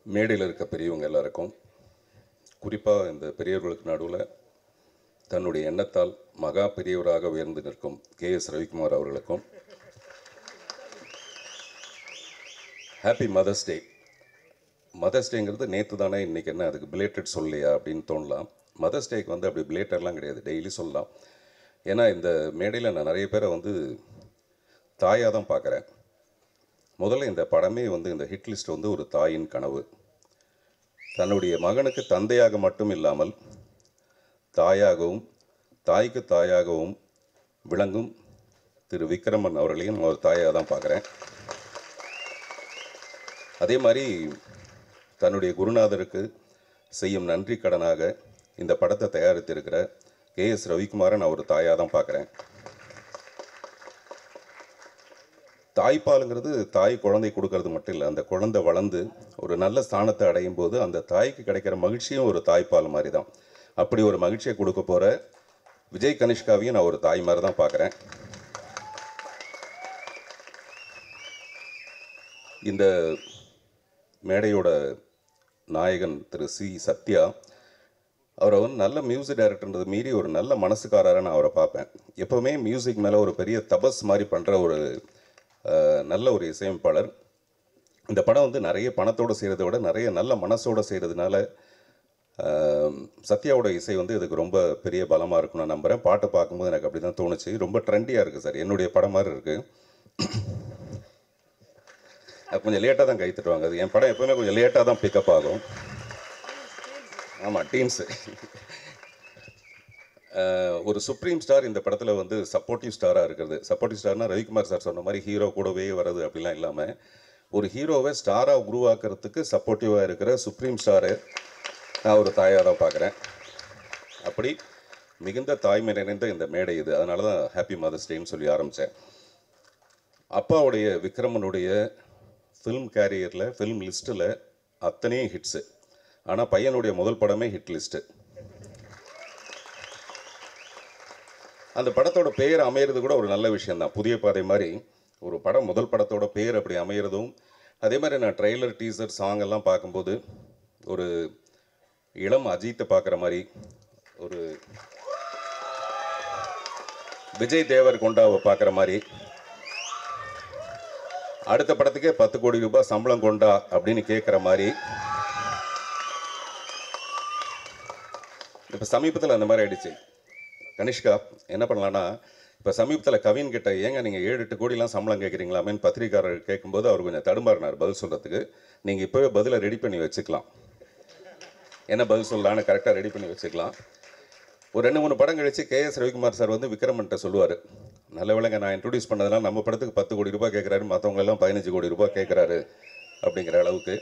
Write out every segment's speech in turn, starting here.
மேடையில் இருக்க பெரியவங்க எல்லாருக்கும், குறிப்பாக இந்த பெரியவர்களுக்கு நடுவில் தன்னுடைய எண்ணத்தால் மகா பெரியவராக உயர்ந்து நிற்கும் KS ரவிக்குமார் அவர்களுக்கும் ஹாப்பி மதர்ஸ் டே. மதர்ஸ் டேங்கிறது நேற்று தானே, இன்றைக்கி என்ன அதுக்கு பிலேட்டட் சொல்லலையா அப்படின்னு தோணலாம். மதர்ஸ் டேக்கு வந்து அப்படி பிலேட்டட்லாம் கிடையாது, டெய்லி சொல்லலாம். ஏன்னா இந்த மேடையில் நான் நிறைய பேரை வந்து தாயாக தான் பார்க்குறேன். முதல்ல இந்த படமே வந்து இந்த ஹிட் லிஸ்ட் வந்து ஒரு தாயின் கனவு. தன்னுடைய மகனுக்கு தந்தையாக மட்டும் இல்லாமல் தாயாகவும் தாய்க்கு தாயாகவும் விளங்கும் திரு விக்ரமன் அவர்களையும் ஒரு தாயாக தான் பார்க்குறேன். அதே மாதிரி தன்னுடைய குருநாதருக்கு செய்யும் நன்றி கடனாக இந்த படத்தை தயாரித்திருக்கிற KS ரவிக்குமாரை நான் ஒரு தாயாக தான் பார்க்குறேன். தாய்ப்பாலுங்கிறது தாய் குழந்தை கொடுக்கறது மட்டும் இல்லை, அந்த குழந்தை வளர்ந்து ஒரு நல்ல ஸ்தானத்தை அடையும் போது அந்த தாய்க்கு கிடைக்கிற மகிழ்ச்சியும் ஒரு தாய்ப்பால் மாதிரி தான். அப்படி ஒரு மகிழ்ச்சியை கொடுக்க போகிற விஜய் கனிஷ்காவையும் நான் ஒரு தாய் மாதிரி தான் பார்க்குறேன். இந்த மேடையோட நாயகன் திரு சத்யா, அவரை வந்து நல்ல மியூசிக் டைரக்டர்ன்றது மீறி ஒரு நல்ல மனசுக்காரரை நான் அவரை பார்ப்பேன். எப்போவுமே மியூசிக் மேலே ஒரு பெரிய தபஸ் மாதிரி பண்ணுற ஒரு நல்ல ஒரு இசையமைப்பாளர். இந்த படம் வந்து நிறைய பணத்தோடு செய்கிறத விட நிறைய நல்ல மனசோடு செய்கிறதுனால சத்யாவோட இசை வந்து இதுக்கு ரொம்ப பெரிய பலமாக இருக்குன்னு நான் நம்புகிறேன். பாட்டை பார்க்கும்போது எனக்கு அப்படி தான் தோணுச்சு. ரொம்ப ட்ரெண்டியாக இருக்குது சார், என்னுடைய படம் மாதிரி இருக்குது. கொஞ்சம் லேட்டாக தான் கை தட்டுவாங்க. அது என் படம் எப்போவுமே கொஞ்சம் லேட்டாக தான் பிக்கப் ஆகும். ஆமாம், டீன்ஸு. ஒரு சுப்ரீம் ஸ்டார் இந்த படத்தில் வந்து சப்போர்ட்டிவ் ஸ்டாராக இருக்கிறது. சப்போர்ட்டிவ் ஸ்டார்னால் ரவிக்குமார் சார் சொன்ன மாதிரி ஹீரோ கூடவே வர்றது அப்படிலாம் இல்லாமல் ஒரு ஹீரோவை ஸ்டாராக உருவாக்குறதுக்கு சப்போர்ட்டிவாக இருக்கிற சுப்ரீம் ஸ்டாரை நான் ஒரு தாயாக தான் பார்க்குறேன். அப்படி மிகுந்த தாய்மை நிறைந்த இந்த மேடை இது. அதனால தான் ஹாப்பி மதர்ஸ் டேன்னு சொல்லி ஆரம்பித்தேன். அப்பாவுடைய விக்ரமனுடைய ஃபில்ம் கேரியரில் ஃபில்ம் லிஸ்ட்டில் அத்தனையும் ஹிட்ஸு. ஆனால் பையனுடைய முதல் படமே ஹிட் லிஸ்ட்டு. அந்த படத்தோட பெயர் அமையிறது கூட ஒரு நல்ல விஷயந்தான். புதிய பாதை மாதிரி ஒரு படம் முதல் படத்தோட பெயர் அப்படி அமையிறதும், அதே மாதிரி நான் ட்ரெய்லர் டீசர் சாங் எல்லாம் பார்க்கும்போது ஒரு இளம் அஜித்தை பார்க்குற மாதிரி, ஒரு விஜய் தேவர் கொண்டாவை பார்க்குற மாதிரி, அடுத்த படத்துக்கே 10 கோடி ரூபாய் சம்பளம் கொண்டா அப்படின்னு கேட்குற மாதிரி. இப்போ சமீபத்தில் அந்த மாதிரி ஆயிடுச்சு. கனிஷ்கா என்ன பண்ணலான்னா, இப்போ சமீபத்தில் கவின் கிட்ட ஏங்க நீங்கள் 7-8 கோடிலாம் சம்பளம் கேட்குறீங்களாமேன்னு பத்திரிக்காரர் கேட்கும்போது அவர் கொஞ்சம் தடுமாறினார் பதில் சொல்கிறதுக்கு. நீங்கள் இப்போவே பதிலை ரெடி பண்ணி வச்சுக்கலாம், என்ன பதில் சொல்லலான்னு கரெக்டாக ரெடி பண்ணி வச்சுக்கலாம். ஒரு 2-3 படம் கழித்து KS ரவிக்குமார் சார் வந்து விக்ரமன்ட்ட சொல்லுவார், நல்ல வேளைங்க நான் இன்ட்ரடியூஸ் பண்ணதெல்லாம் நம்ம படத்துக்கு 10 கோடி ரூபாய் கேட்குறாரு, மற்றவங்களெல்லாம் 15 கோடி ரூபாய் கேட்குறாரு அப்படிங்கிற அளவுக்கு.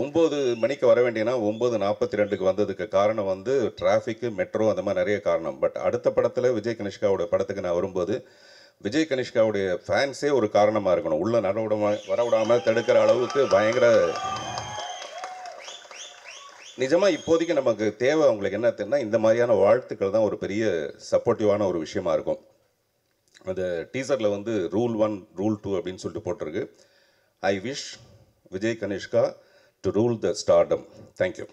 9 மணிக்கு வர வேண்டியனா 9:42க்கு வந்ததுக்கு காரணம் வந்து டிராஃபிக்கு, மெட்ரோ, அந்த மாதிரி நிறைய காரணம். பட் அடுத்த படத்தில் விஜய் கனிஷ்காவோட படத்துக்கு நான் வரும்போது விஜய் கனிஷ்காவுடைய ஃபேன்ஸே ஒரு காரணமாக இருக்கணும், உள்ள வரவிடாமல் தடுக்கிற அளவுக்கு பயங்கர. நிஜமாக இப்போதைக்கு நமக்கு தேவை அவங்களுக்கு என்ன தெரியும்னா, இந்த மாதிரியான வாழ்த்துக்கள் தான் ஒரு பெரிய சப்போர்ட்டிவான ஒரு விஷயமா இருக்கும். அந்த டீசரில் வந்து ரூல் 1 ரூல் 2 அப்படின்னு சொல்லிட்டு போட்டிருக்கு. I wish Vijay Kanishka to rule the stardom. Thank you.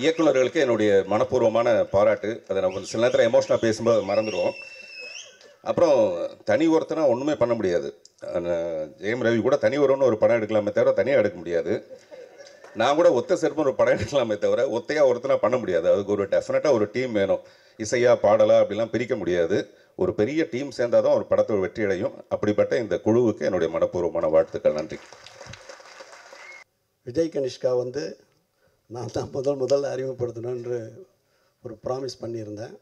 இயக்குநர்களுக்கு என்னுடைய மனப்பூர்வமான பாராட்டு. அதை நம்ம சில நேரத்தில் எமோஷனாக பேசும்போது மறந்துடுவோம். அப்புறம் தனி ஒருத்தனா ஒன்றுமே பண்ண முடியாது. ஜெயம் ரவி கூட தனி ஒருவன்னு ஒரு படம் எடுக்கலாமே தவிர தனியாக எடுக்க முடியாது. நான் கூட ஒத்த செருப்பு ஒரு படம் எடுக்கலாமே தவிர ஒத்தையாக ஒருத்தனா பண்ண முடியாது. அதுக்கு ஒரு டெஃபினட்டாக ஒரு டீம் வேணும். இசையா பாடலா அப்படிலாம் பிரிக்க முடியாது. ஒரு பெரிய டீம் சேர்ந்தால் தான் ஒரு படத்தோட வெற்றி அடையும். அப்படிப்பட்ட இந்த குழுவுக்கு என்னுடைய மனப்பூர்வமான வாழ்த்துக்கள். நன்றி. விஜய் கனிஷ்கா வந்து நான் தான் முதல் அறிமுகப்படுத்தணுன்ற ஒரு ப்ராமிஸ் பண்ணியிருந்தேன்.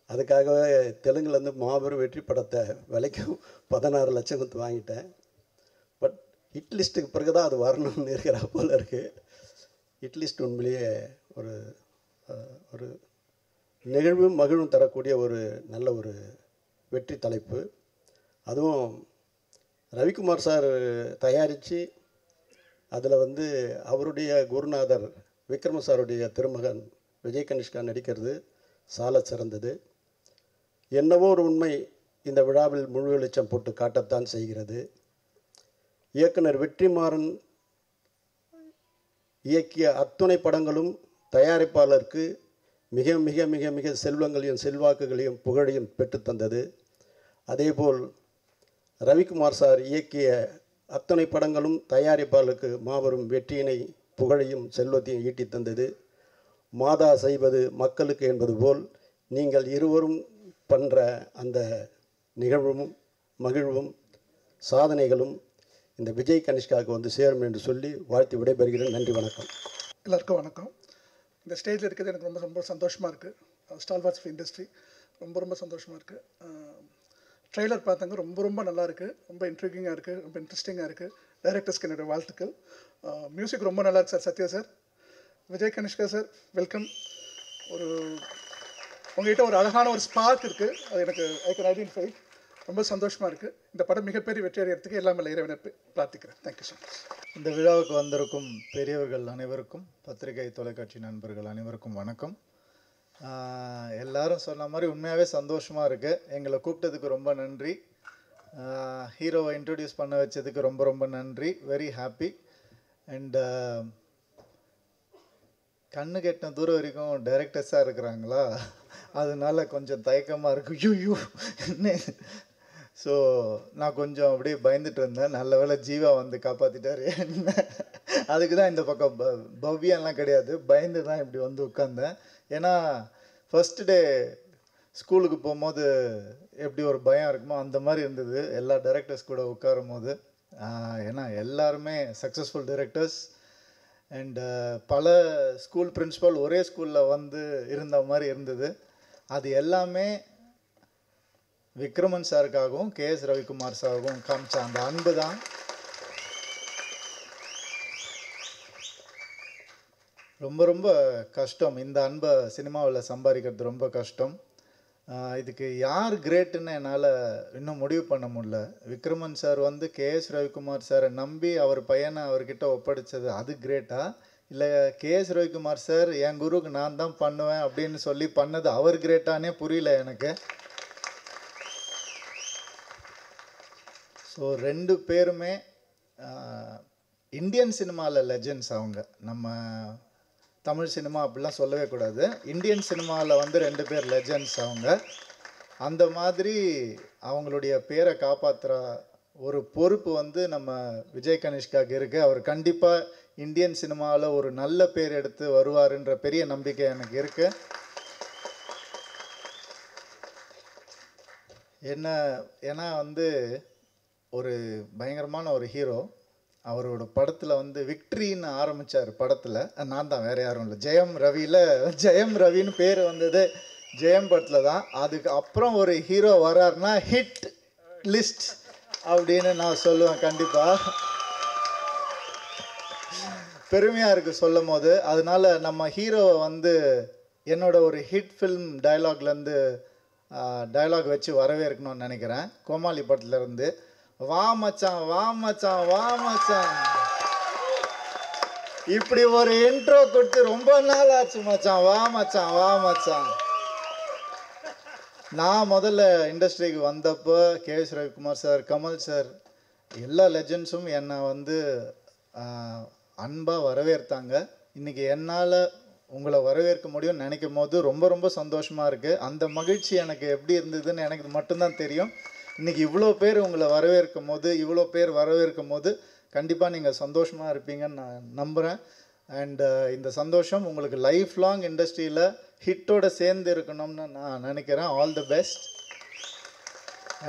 அதுக்காகவே தெலுங்குலேருந்து மாபெரும் வெற்றி படத்தை விலைக்கு 16 லட்சம் கொடுத்து வாங்கிட்டேன். பட் ஹிட் லிஸ்ட்டுக்கு பிறகு தான் அது வரணும்னு இருக்கிற போல் இருக்குது. ஹிட் லிஸ்ட் உண்மையிலேயே ஒரு ஒரு நிகழ்வும் மகிழும் தரக்கூடிய ஒரு நல்ல ஒரு வெற்றி தலைப்பு. அதுவும் ரவிக்குமார் சார் தயாரித்து அதில் வந்து அவருடைய குருநாதர் விக்ரம சாருடைய திருமகன் விஜய் கனிஷ்கா நடிக்கிறது சால சிறந்தது. என்னவோ ஒரு உண்மை இந்த விழாவில் முழு வெளிச்சம் போட்டு காட்டத்தான் செய்கிறது. இயக்குனர் வெற்றிமாறன் இயக்கிய அத்துணை படங்களும் தயாரிப்பாளருக்கு மிக மிக மிக மிக செல்வங்களையும் செல்வாக்குகளையும் புகழையும் பெற்றுத்தந்தது. அதேபோல் ரவிக்குமார் சார் இயக்கிய அத்தனை படங்களும் தயாரிப்பாளருக்கு மாபெரும் வெற்றியினை புகழையும் செல்வத்தையும் ஈட்டி தந்தது. மாதா செய்வது மக்களுக்கு என்பது போல் நீங்கள் இருவரும் பண்ணுற அந்த நிகழ்வும் மகிழ்வும் சாதனைகளும் இந்த விஜய் கனிஷ்காவுக்கு வந்து சேரும் என்று சொல்லி வாழ்த்தி விடைபெறுகிறேன். நன்றி, வணக்கம். எல்லாருக்கும் வணக்கம். இந்த ஸ்டேஜில் இருக்கிறது எனக்கு ரொம்ப ரொம்ப சந்தோஷமாக இருக்குது. ஸ்டால்வார்ட்ஸ் ஆஃப் இண்டஸ்ட்ரி ரொம்ப ரொம்ப சந்தோஷமாக இருக்குது. ட்ரெய்லர் பார்த்தாங்க, ரொம்ப ரொம்ப நல்லா இருக்குது, ரொம்ப இன்ட்ரிகிங்காக இருக்குது, ரொம்ப இன்ட்ரெஸ்டிங்காக இருக்குது. டைரக்டர்ஸ்க்கு என்னுடைய வாழ்த்துக்கள். மியூசிக் ரொம்ப நல்லா இருக்குது sir. Sathya sir, Vijay Kanishka sir, welcome. ஒரு உங்கள்கிட்ட ஒரு அழகான ஒரு ஸ்பார்க் இருக்குது, அது எனக்கு ஐ கேன் ஐடென்டிஃபை. ரொம்ப சந்தோஷமாக இருக்குது. இந்த படம் மிகப்பெரிய வெற்றி அடைகிறதுக்கு எல்லாமே இறைவனை பிரார்த்திக்கிறேன். Thank you so much. இந்த விழாவுக்கு வந்திருக்கும் பெரியவர்கள் அனைவருக்கும், பத்திரிகை தொலைக்காட்சி நண்பர்கள் அனைவருக்கும் வணக்கம். எல்லாரும் சொன்ன மாதிரி உண்மையாகவே சந்தோஷமாக இருக்குது. எங்களை கூப்பிட்டதுக்கு ரொம்ப நன்றி. ஹீரோவை இன்ட்ரடியூஸ் பண்ண வச்சதுக்கு ரொம்ப ரொம்ப நன்றி. Very happy. அண்ட் கண்ணு கெட்டின தூரம் வரைக்கும் டைரக்டர்ஸாக இருக்கிறாங்களா, அதனால கொஞ்சம் தயக்கமாக இருக்குது. யூ என்ன. ஸோ நான் கொஞ்சம் அப்படியே பயந்துட்டு இருந்தேன். நல்ல வேளை ஜீவா வந்து காப்பாற்றிட்டாரு. அதுக்கு தான் இந்த பக்கம் பவ்யெல்லாம் கிடையாது, பயந்து தான் இப்படி வந்து உட்காந்தேன். ஏன்னா ஃபஸ்ட்டு டே ஸ்கூலுக்கு போகும்போது எப்படி ஒரு பயம் இருக்குமோ அந்த மாதிரி இருந்தது எல்லா டைரக்டர்ஸ் கூட உட்காரும் போது. ஏன்னா எல்லாருமே சக்ஸஸ்ஃபுல் டைரக்டர்ஸ். அண்ட் பல ஸ்கூல் பிரின்சிபல் ஒரே ஸ்கூலில் வந்து இருந்த மாதிரி இருந்தது. அது எல்லாமே விக்ரமன் சாருக்காகவும் கேஎஸ் ரவிக்குமார் சாருக்கும் காமிச்ச அந்த அன்பு தான். ரொம்ப ரொம்ப கஷ்டம். இந்த அன்பை சினிமாவில் சம்பாதிக்கிறது ரொம்ப கஷ்டம். இதுக்கு யார் கிரேட்டுன்னு என்னால் இன்னும் முடிவு பண்ண முடியல. விக்ரமன் சார் வந்து கேஎஸ் ரவிக்குமார் சாரை நம்பி அவர் பையனை அவர்கிட்ட ஒப்படைச்சது அது கிரேட்டா, இல்லை கேஎஸ் ரவிக்குமார் சார் என் குருவுக்கு நான் தான் பண்ணுவேன் அப்படின்னு சொல்லி பண்ணது அவர் கிரேட்டானே புரியல எனக்கு. ஸோ ரெண்டு பேருமே இந்தியன் சினிமாவில் லெஜெண்ட்ஸ். அவங்க நம்ம தமிழ் சினிமா அப்படிலாம் சொல்லவே கூடாது. இந்தியன் சினிமாவில் வந்து ரெண்டு பேர் லெஜெண்ட்ஸ் அவங்க. அந்த மாதிரி அவங்களுடைய பேரை காப்பாற்றுற ஒரு பொறுப்பு வந்து நம்ம விஜய் கனிஷ்காவுக்கு இருக்குது. அவர் கண்டிப்பாக இந்தியன் சினிமாவில் ஒரு நல்ல பேர் எடுத்து வருவாருன்ற பெரிய நம்பிக்கை எனக்கு இருக்குது. ஏன்னா வந்து ஒரு பயங்கரமான ஒரு ஹீரோ. அவரோட படத்தில் வந்து விக்ட்ரின்னு ஆரம்பித்தார். படத்தில் நான் தான், வேறு யாரும் இல்லை. ஜெயம் ரவின்னு பேர் வந்தது ஜெயம் படத்தில் தான். அதுக்கு அப்புறம் ஒரு ஹீரோ வர்றாருன்னா ஹிட் லிஸ்ட் அப்படின்னு நான் சொல்லுவேன். கண்டிப்பாக பெருமையாக இருக்குது சொல்லும் போது. அதனால் நம்ம ஹீரோவை வந்து என்னோட ஒரு ஹிட் ஃபில்ம் டைலாக்லேருந்து டைலாக் வச்சு வரவேற்கணும்னு நினைக்கிறேன். கோமாளி படத்துலேருந்து, வா மச்சான் வா மச்சான் வா மச்சான், இப்படி ஒரு இன்ட்ரோ கொடுத்து ரொம்ப நாள் ஆச்சு மச்சான், வா மச்சான் வா மச்சான். நான் முதல்ல இண்டஸ்ட்ரிக்கு வந்தப்போ கேஎஸ் ரவிக்குமார் சார், கமல் சார், எல்லா லெஜெண்ட்ஸும் என்னை வந்து அன்பாக வரவேற்றாங்க. இன்றைக்கி என்னால் உங்களை வரவேற்க முடியும்னு நினைக்கும் போது ரொம்ப ரொம்ப சந்தோஷமாக இருக்குது. அந்த மகிழ்ச்சி எனக்கு எப்படி இருந்ததுன்னு எனக்கு மட்டும்தான் தெரியும். இன்றைக்கி இவ்வளோ பேர் உங்களை வரவேற்கும் போது கண்டிப்பாக நீங்கள் சந்தோஷமாக இருப்பீங்கன்னு நான் நம்புகிறேன். அண்டு இந்த சந்தோஷம் உங்களுக்கு லைஃப் லாங் இண்டஸ்ட்ரியில் ஹிட்டோடு சேர்ந்து இருக்கணும்னு நான் நினைக்கிறேன். All the best.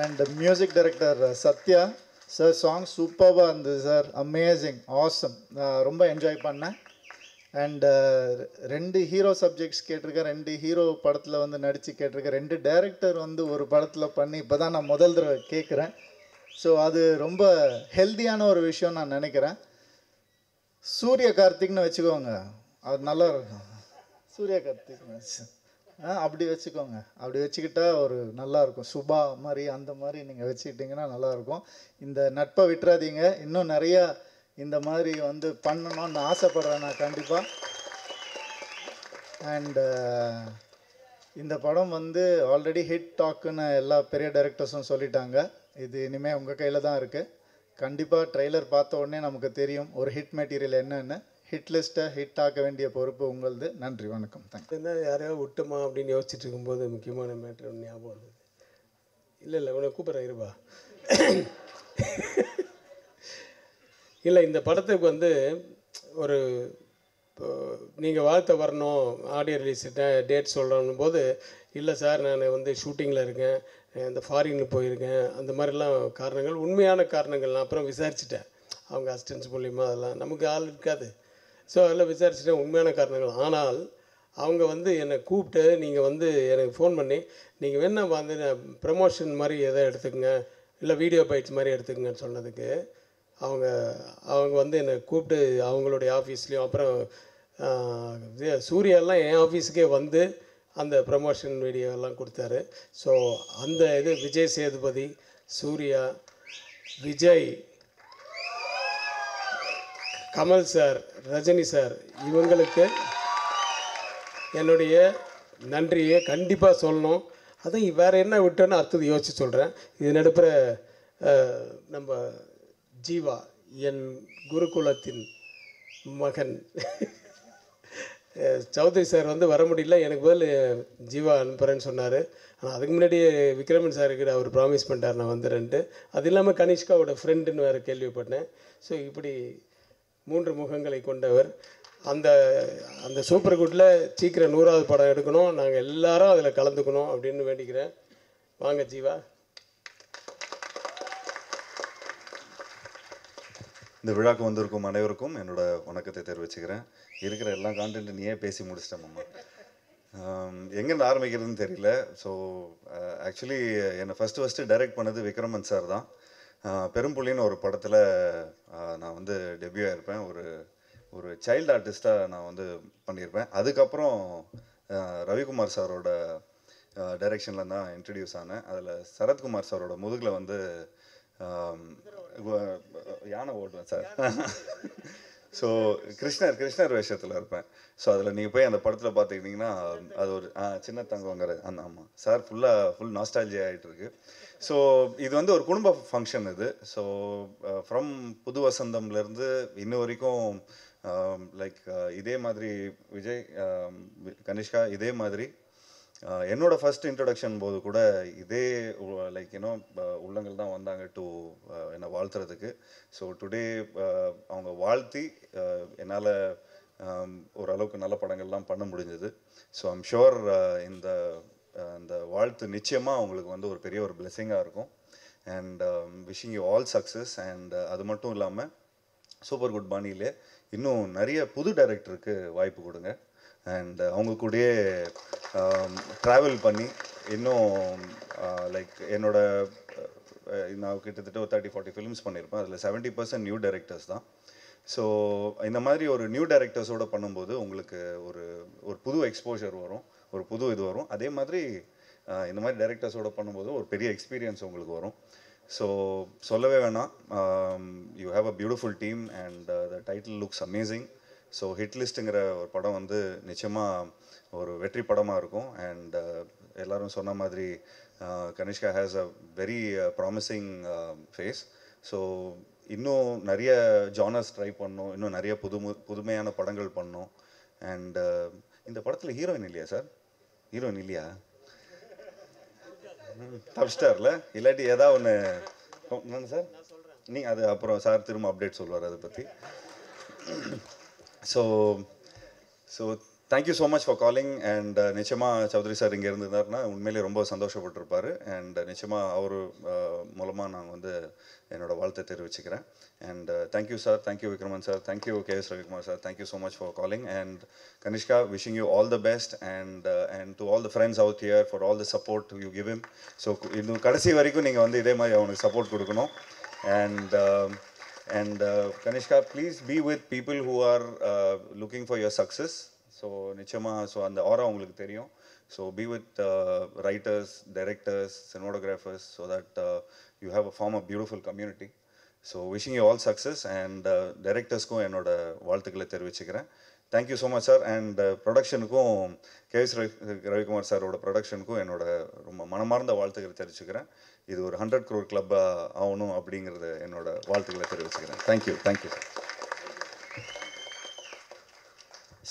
And music director Sathya sir, song சூப்பராக இருந்தது சார், அமேசிங், ஆசம், ரொம்ப என்ஜாய் பண்ணேன். அண்டு 2 ஹீரோ சப்ஜெக்ட்ஸ் கேட்டிருக்கேன், 2 ஹீரோ படத்தில் வந்து நடித்து கேட்டிருக்கேன், 2 டைரக்டர் வந்து ஒரு படத்தில் பண்ணி இப்போ தான் நான் முதல் தடவை கேட்குறேன். ஸோ அது ரொம்ப ஹெல்த்தியான ஒரு விஷயம் நான் நினைக்கிறேன். சூரிய கார்த்திக்னு வச்சுக்கோங்க, அது நல்லா இருக்கும். சூர்யா கார்த்திக் அப்படி வச்சுக்கோங்க, அப்படி வச்சுக்கிட்டா ஒரு நல்லாயிருக்கும். சுபா மாதிரி அந்த மாதிரி நீங்கள் வச்சுக்கிட்டிங்கன்னா நல்லாயிருக்கும். இந்த நட்பை விட்டுறாதீங்க. இன்னும் நிறையா இந்த மாதிரி வந்து பண்ணணும்னு ஆசைப்பட்றேன் நான் கண்டிப்பாக. அண்டு இந்த படம் வந்து ஆல்ரெடி ஹிட் டாக்குன்னு எல்லா பெரிய டைரக்டர்ஸும் சொல்லிட்டாங்க. இது இனிமேல் உங்கள் கையில் தான் இருக்குது. கண்டிப்பாக ட்ரெய்லர் பார்த்த உடனே நமக்கு தெரியும் ஒரு ஹிட் மெட்டீரியல் என்னென்னு. ஹிட் லிஸ்ட்டை ஹிட் ஆக்க வேண்டிய பொறுப்பு உங்களது. நன்றி, வணக்கம், தேங்க்ஸ். என்ன யாரையாவது விட்டுமா அப்படின்னு யோசிச்சுட்டு இருக்கும்போது முக்கியமான மேட்ரு ஒன்று ஞாபகம் வந்தது. இல்லை உன்னை கூப்பிட்றேன் இருப்பா. இல்லை, இந்த படத்துக்கு வந்து ஒரு நீங்கள் வாழ்த்த வரணும், ஆடியோ ரிலீஸ் டேட் சொல்கிறோன்னும் போது, இல்லை சார் நான் வந்து ஷூட்டிங்கில் இருக்கேன், இந்த ஃபாரின்னு போயிருக்கேன், அந்த மாதிரிலாம் காரணங்கள், உண்மையான காரணங்கள் நான் அப்புறம் விசாரிச்சுட்டேன். அவங்க அசிஸ்டன்ஸ் மூலிமா அதெல்லாம் நமக்கு ஆள் இருக்காது. ஸோ அதெல்லாம் விசாரிச்சுட்டேன், உண்மையான காரணங்கள். ஆனால் அவங்க வந்து என்னை கூப்பிட்டு நீங்கள் வந்து எனக்கு ஃபோன் பண்ணி நீங்கள் வேணா வந்து ப்ரமோஷன் மாதிரி எதை எடுத்துக்கங்க, இல்லை வீடியோ பைட்ஸ் மாதிரி எடுத்துக்கங்கன்னு சொன்னதுக்கு அவங்க வந்து என்னை கூப்பிட்டு அவங்களுடைய ஆஃபீஸ்லேயும் அப்புறம் சூர்யாலாம் என் ஆஃபீஸுக்கே வந்து அந்த ப்ரமோஷன் வீடியோலாம் கொடுத்தாரு. ஸோ அந்த இது விஜய் சேதுபதி, சூர்யா, விஜய், கமல் சார், ரஜினி சார், இவங்களுக்கு என்னுடைய நன்றியை கண்டிப்பாக சொல்லணும். அதை வேறு என்ன விட்டோன்னு அடுத்தது யோசித்து சொல்கிறேன். இது நடுப்புற நம்ம ஜீவா, என் குருகுலத்தின் மகன் சௌத்ரி சார் வந்து வர முடியல, எனக்கு பதில் ஜீவா அனுப்புகிறேன்னு சொன்னார். ஆனால் அதுக்கு முன்னாடியே விக்ரமன் சாருக்கு அவர் ப்ராமிஸ் பண்ணிட்டார் நான் வந்துடுறேன்ட்டு. அது இல்லாமல் கனிஷ்காவோட ஃப்ரெண்டுன்னு வேறு கேள்விப்பட்டேன். ஸோ இப்படி 3 முகங்களை கொண்டவர். அந்த அந்த சூப்பர் குட்டில் சீக்கிரம் 100வது படம் எடுக்கணும், நாங்கள் எல்லாரும் அதில் கலந்துக்கணும் அப்படின்னு வேண்டிக்கிறேன். வாங்க ஜீவா. இந்த விழாக்கு வந்திருக்கும் அனைவருக்கும் என்னோட வணக்கத்தை தெரிவிச்சுக்கிறேன். இருக்கிற எல்லா கான்டென்ட்டும் நீயே பேசி முடிச்சிட்டேன் மாமா. எங்கேருந்து ஆரம்பிக்கிறதுன்னு தெரியல. ஸோ ஆக்சுவலி என்னை ஃபஸ்ட்டு டைரக்ட் பண்ணது விக்ரமன் சார் தான். பெரும்புள்ளின்னு ஒரு படத்தில் நான் வந்து டெபியூ ஆகிருப்பேன். ஒரு சைல்டு ஆர்டிஸ்ட்டாக நான் வந்து பண்ணியிருப்பேன். அதுக்கப்புறம் ரவிக்குமார் சாரோட டைரெக்ஷனில் தான் இன்ட்ரடியூஸ் ஆனேன். அதில் சரத்குமார் சாரோட முதுகில் வந்து யானை ஓட்டுவேன் சார். ஸோ கிருஷ்ணர் வேஷத்தில் இருப்பேன். ஸோ அதில் நீங்கள் போய் அந்த படத்தில் பார்த்துக்கிட்டிங்கன்னா அது ஒரு சின்ன தங்கங்கிற அந்த ஆமாம் சார் ஃபுல் நாஸ்டாலஜியா ஆகிட்டு இருக்கு. ஸோ இது வந்து ஒரு குடும்ப ஃபங்க்ஷன் இது. ஸோ ஃப்ரம் புது வசந்தம்லேருந்து இன்ன வரைக்கும் லைக் இதே மாதிரி விஜய், கனிஷ்கா இதே மாதிரி என்னோடய ஃபஸ்ட் இன்ட்ரடக்ஷன் போது கூட இதே லைக் உள்ளங்கள் தான் வந்தாங்க டு என்னை வாழ்த்துறதுக்கு. ஸோ டுடே அவங்க வாழ்த்தி என்னால் ஓரளவுக்கு நல்ல படங்கள்லாம் பண்ண முடிஞ்சது. ஸோ ஐம் ஷுர் இந்த வாழ்த்து நிச்சயமாக அவங்களுக்கு வந்து ஒரு பெரிய ஒரு பிளெஸிங்காக இருக்கும். And wishing you all success. And அது மட்டும் இல்லாமல் சூப்பர் குட் பாணியிலே இன்னும் நிறைய புது டைரக்டருக்கு வாய்ப்பு கொடுங்க. அண்ட் அவங்க கூடயே ட்ராவல் பண்ணி இன்னும் லைக் நான் கிட்டத்தட்ட ஒரு 30-40 ஃபிலிம்ஸ் பண்ணியிருப்பேன். அதில் 70% நியூ டைரக்டர்ஸ் தான். ஸோ இந்த மாதிரி ஒரு நியூ டைரக்டர்ஸோடு பண்ணும்போது உங்களுக்கு ஒரு புது எக்ஸ்போஷர் வரும், ஒரு புது இது வரும். அதே மாதிரி இந்த மாதிரி டைரக்டர்ஸோடு பண்ணும்போது ஒரு பெரிய எக்ஸ்பீரியன்ஸ் உங்களுக்கு வரும். ஸோ சொல்லவே வேணாம், you have a beautiful team and the title looks amazing. So hit லிஸ்ட்டுங்கிற ஒரு படம் வந்து நிச்சயமாக ஒரு வெற்றி படமாக இருக்கும். அண்ட் எல்லோரும் சொன்ன மாதிரி Kanishka has a very promising face. So இன்னும் நிறைய ஜானர்ஸ் ட்ரை பண்ணணும், இன்னும் நிறைய புதுமையான படங்கள் பண்ணணும். அண்ட் இந்த படத்தில் ஹீரோயின் இல்லையா சார்? ஹீரோயின் இல்லையா? தப்ஸ்டார்ல இல்லாட்டி ஏதாவது ஒன்று என்னங்க சார்? நீங்கள் அது அப்புறம் சார் திரும்ப அப்டேட் சொல்லுவார் அதை பற்றி. So thank you so much for calling. And நிச்சயமாக சௌத்ரி சார் இங்கே இருந்திருந்தாருன்னா உண்மையிலே ரொம்ப சந்தோஷப்பட்டிருப்பார். அண்ட் நிச்சயமாக அவர் மூலமாக நாங்கள் வந்து என்னோடய வாழ்த்தை தெரிவிச்சுக்கிறேன். And thank you sir, thank you Vikraman sir, thank you KS Ravikumar sir, thank you so much for calling. And Kanishka, wishing you all the best and to all the friends out here for all the support you give him. So இன்னும் கடைசி வரைக்கும் நீங்கள் வந்து இதே மாதிரி அவனுக்கு support கொடுக்கணும். And Kanishka, please be with people who are looking for your success. So நிச்சயமாக ஸோ அந்த ஆரா உங்களுக்கு தெரியும். So be with writers, directors, cinematographers so that you have a form of beautiful community. ஸோ wishing you all success and directorsக்கும் என்னோட வாழ்த்துக்களை தெரிவிச்சுக்கிறேன். Thank you so much sir. And ப்ரொடக்ஷனுக்கும் கேஎஸ் ரவிக்குமார் சாரோட ப்ரொடக்ஷனுக்கும் என்னோட ரொம்ப மனமார்ந்த வாழ்த்துக்களை தெரிவிச்சுக்கிறேன். இது ஒரு 100 crore கிளப்பாக ஆகணும் அப்படிங்கிறத என்னோட வாழ்த்துக்களை தெரிவிச்சுக்கிறேன். Thank you sir.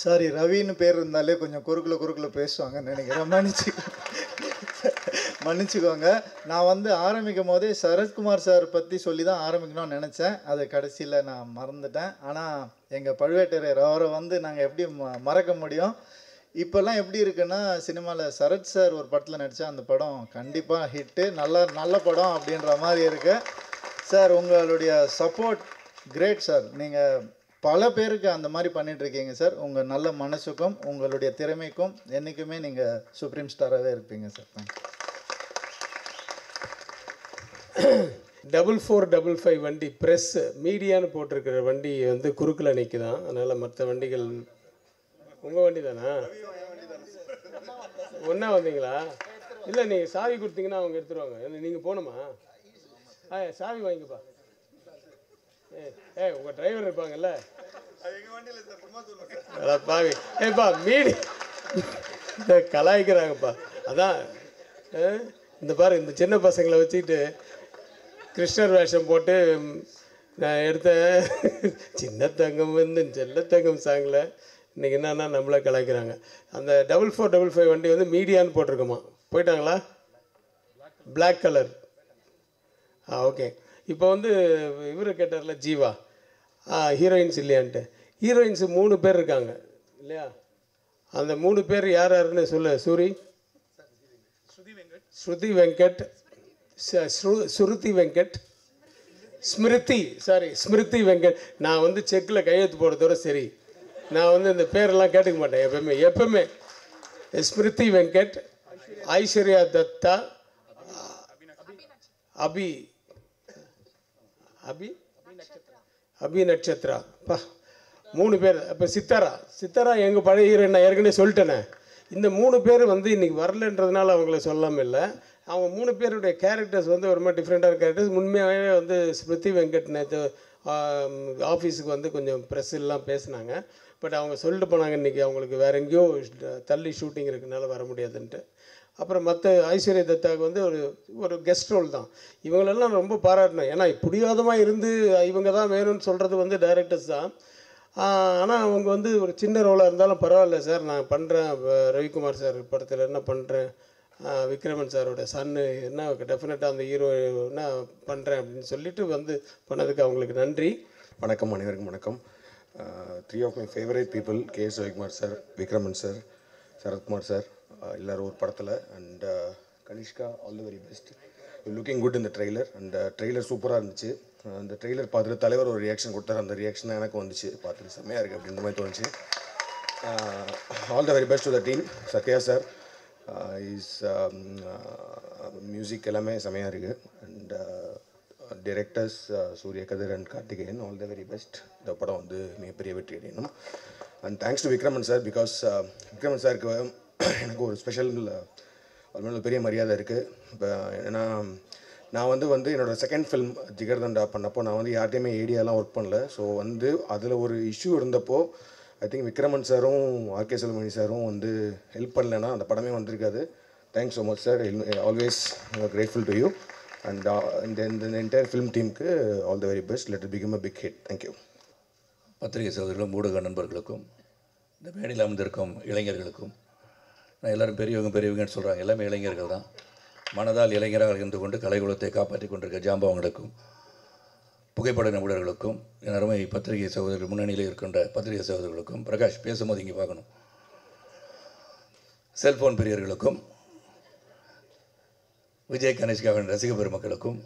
சாரி, ரவின்னு பேர் இருந்தாலே கொஞ்சம் குறுக்கில் பேசுவாங்கன்னு நினைக்கிறேன். மன்னிச்சுக்கோங்க. நான் வந்து ஆரம்பிக்கும் போதே சரத்குமார் சார் பற்றி சொல்லி தான் ஆரம்பிக்கணும்னு நினச்சேன். அது கடைசியில் நான் மறந்துட்டேன். ஆனால் எங்கள் பழுவேட்டரையர் அவரை வந்து நாங்கள் எப்படி மறக்க முடியும்? இப்போல்லாம் எப்படி இருக்குன்னா, சினிமாவில் சரத் சார் ஒரு படத்தில் நடித்தா அந்த படம் கண்டிப்பாக ஹிட்டு, நல்ல படம் அப்படின்ற மாதிரி இருக்குது. சார் உங்களுடைய சப்போர்ட் கிரேட் சார். நீங்கள் பல பேருக்கு அந்த மாதிரி பண்ணிகிட்ருக்கீங்க சார். உங்கள் நல்ல மனசுக்கும் உங்களுடைய திறமைக்கும் என்றைக்குமே நீங்கள் சுப்ரீம் ஸ்டாராகவே இருப்பீங்க சார். தேங்க்யூ. 4455 வண்டி ப்ரெஸ் மீடியான்னு போட்டிருக்கிற வண்டி வந்து குறுக்கில் நிற்குதான். அதனால் மற்ற வண்டிகள் உங்கள் வண்டி தானா? ஒன்றா வந்தீங்களா? இல்லை, நீங்கள் சாவி கொடுத்தீங்கன்னா அவங்க எடுத்துருவாங்க. நீங்கள் போகணுமா? சாவி வாங்கிக்கப்பா. உங்கள் டிரைவர் இருப்பாங்கல்ல? பாவி ஏப்பா மீடி கலாய்க்கிறாங்கப்பா. அதான் இந்த பாரு, இந்த சின்ன பசங்களை வச்சுக்கிட்டு கிருஷ்ணர் வேஷம் போட்டு நான் எடுத்த சின்ன தங்கம் வந்து செல்ல தங்கம் சாங்கில் இன்றைக்கி என்னன்னா நம்மளை கலாய்க்கிறாங்க. அந்த 4455 வண்டி வந்து மீடியான்னு போட்டிருக்கோமா? போயிட்டாங்களா? Black colour. ஓகே. இப்போ வந்து இவர் கேட்டார்ல ஜீவா, ஹீரோயின்ஸ் இல்லையான்ட்டு. ஹீரோயின்ஸு 3 பேர் இருக்காங்க இல்லையா? அந்த 3 பேர் யார் யாருன்னு சொல்லு. ஸ்ருதி வெங்கட், ஸ்ருதி வெங்கட், ஸ்மிருதி வெங்கட். நான் வந்து செக்கில் கையெழுத்து போடுறதோட சரி, நான் வந்து இந்த பேரெல்லாம் கேட்டுக்க மாட்டேன் எப்பவுமே. ஸ்மிருதி வெங்கட், ஐஸ்வர்யா தத்தா, அபி நட்சத்திரா. பா 3 பேர். அப்போ சித்தாரா எங்கள் பழைய ஹீரோயின். நான் ஏற்கனவே சொல்லிட்டேனே. இந்த 3 பேர் வந்து இன்றைக்கி வரலன்றதுனால அவங்கள சொல்லாமல் இல்லை. அவங்க 3 பேருடைய கேரக்டர்ஸ் வந்து ஒரு மாதிரி டிஃப்ரெண்ட்டான கேரக்டர்ஸ். உண்மையாகவே வந்து ஸ்மிருதி வெங்கட் நேற்று ஆஃபீஸுக்கு வந்து கொஞ்சம் ப்ரெஸ் எல்லாம் பேசினாங்க. பட் அவங்க சொல்லிட்டு போனாங்க இன்றைக்கி அவங்களுக்கு வேறு எங்கேயோ தள்ளி ஷூட்டிங் இருக்குனால வர முடியாதுன்ட்டு. அப்புறம் மற்ற ஐஸ்வர்யா தத்தாவுக்கு வந்து ஒரு கெஸ்ட் ரோல் தான். இவங்களெல்லாம் ரொம்ப பாராட்டணும். ஏன்னா புடிவாதமாக இருந்து இவங்க தான் வேணும்னு சொல்கிறது வந்து டைரக்டர்ஸ் தான். ஆனால் அவங்க வந்து ஒரு சின்ன ரோலாக இருந்தாலும் பரவாயில்ல சார், நான் பண்ணுறேன், ரவிக்குமார் சார் படத்தில் என்ன பண்ணுறேன், விக்ரமன் சாரோட சன்னு என்ன டெஃபினட்டாக அந்த ஹீரோ என்ன பண்ணுறேன் அப்படின்னு சொல்லிட்டு வந்து பண்ணதுக்கு அவங்களுக்கு நன்றி. வணக்கம், அனைவருக்கும் வணக்கம். 3 of my favorite people, K S Ravikumar sir, Vikraman sir, Sarathkumar sir, எல்லோரும் ஒரு படத்தில். And Kanishka, all the very best. Looking good இந்த ட்ரெய்லர். அண்ட் ட்ரெய்லர் சூப்பராக இருந்துச்சு. அந்த ட்ரெய்லர் பார்த்துட்டு தலைவர் ஒரு ரியாக்ஷன் கொடுத்தார். அந்த ரியாக்ஷன் தான் எனக்கு வந்துச்சு. பார்த்துட்டு செம்மையாக இருக்குது அப்படின்ற மாதிரி தோணுச்சு. All the very best to the team. Sathya sir is music எல்லாமே செம்மையாக இருக்குது. And directors Surya, Kathir and Karthikeyan, all the very best. இந்த படம் வந்து மிகப்பெரிய வெற்றி அடையணும். And thanks to Vikraman sir. Because Vikraman சாருக்கு எனக்கு ஒரு ஸ்பெஷல் பெரிய மரியாதை இருக்குது. இப்போ ஏன்னா நான் வந்து என்னோடய செகண்ட் ஃபிலிம் ஜிகர்தண்டா பண்ணப்போ நான் வந்து யார்ட்டையுமே ஏடியாலாம் ஒர்க் பண்ணல. ஸோ வந்து அதில் ஒரு இஷ்யூ இருந்தப்போ ஐ திங்க் விக்ரமன் சாரும் ஆர்கே செல்வமணி சாரும் வந்து ஹெல்ப் பண்ணலைன்னா அந்த படமே வந்திருக்காது. Thanks so much sir. Always grateful to you. And இந்த என்டையர் ஃபிலிம் டீமுக்கு all the very best. Let it become a big hit. Thank you. பத்திரிகை சகோதரர்களும் ஊடக நண்பர்களுக்கும் இந்த மேடையில் அமர்ந்திருக்கும் இளைஞர்களுக்கும், நான் எல்லோரும் பெரியவங்கன்னு சொல்கிறாங்க, எல்லாமே இளைஞர்கள் தான். மனதால் இளைஞராக இருந்து கொண்டு கலைக்குலத்தை காப்பாற்றி கொண்டிருக்க ஜாம்பவங்களுக்கும், புகைப்பட நிபுணர்களுக்கும், என் அருமை பத்திரிகை சகோதரர்கள், முன்னணியில் இருக்கின்ற பத்திரிகை சகோதரர்களுக்கும், பிரகாஷ் பேசும்போது இங்கே பார்க்கணும், செல்ஃபோன் பிரியர்களுக்கும், விஜய் கணேஷ்காவின் ரசிக பெருமக்களுக்கும்